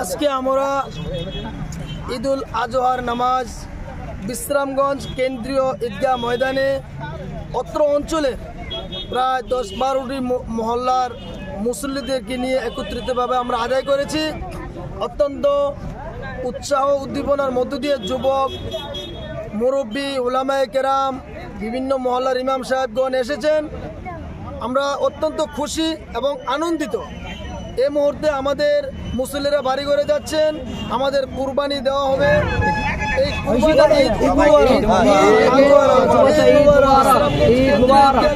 আজকে আমরা ঈদুল আজহার নামাজ বিশ্রামগঞ্জ কেন্দ্রীয় ঈদগাহ ময়দানে অত্র অঞ্চলে প্রায় 10-12টি মহল্লার মুসল্লিদেরকে নিয়ে একত্রিতভাবে আমরা আদায় করেছি। অত্যন্ত উৎসাহ উদ্দীপনার মধ্য দিয়ে যুবক, মুরব্বী, উলামায়ে কেরাম, বিভিন্ন মহল্লার ইমাম সাহেবগণ এসেছেন। আমরা অত্যন্ত খুশি এবং আনন্দিত। এই মুহূর্তে আমাদের মুসল্লিরা বাড়ি করে যাচ্ছেন, আমাদের কুরবানি দেওয়া হবে। এই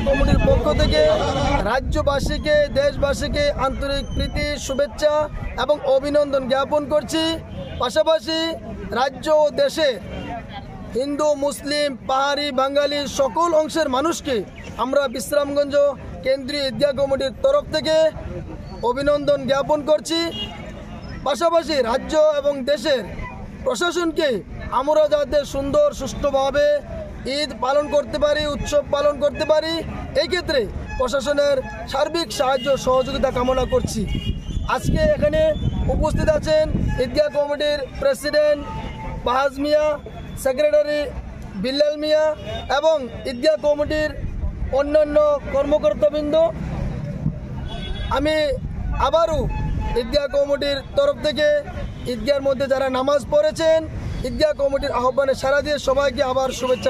কমিটির পক্ষ থেকে রাজ্যবাসীকে, দেশবাসীকে আন্তরিক প্রীতি, শুভেচ্ছা এবং অভিনন্দন জ্ঞাপন করছি। পাশাপাশি রাজ্য ও দেশে হিন্দু, মুসলিম, পাহাড়ি, বাঙালি সকল অংশের মানুষকে আমরা বিশ্রামগঞ্জ কেন্দ্রীয় ঈদগাহ কমিটির তরফ থেকে অভিনন্দন জ্ঞাপন করছি। পাশাপাশি রাজ্য এবং দেশের প্রশাসনকে আমরা যাতে সুন্দর সুষ্ঠুভাবে ঈদ পালন করতে পারি, উৎসব পালন করতে পারি, এই ক্ষেত্রে প্রশাসনের সার্বিক সাহায্য সহযোগিতা কামনা করছি। আজকে এখানে উপস্থিত আছেন ঈদগাহ কমিটির প্রেসিডেন্ট বাহাজ মিয়া, সেক্রেটারি বিল্লাল মিয়া এবং ঈদগাহ কমিটির অন্যান্য কর্মকর্তাবৃন্দ। আমি আবারও ঈদগাহ কমিটির তরফ থেকে ঈদগাহের মধ্যে যারা নামাজ পড়েছেন, ঈদগাহ কমিটির আহ্বানে সাড়া দিয়ে সবাইকে আবার শুভেচ্ছা।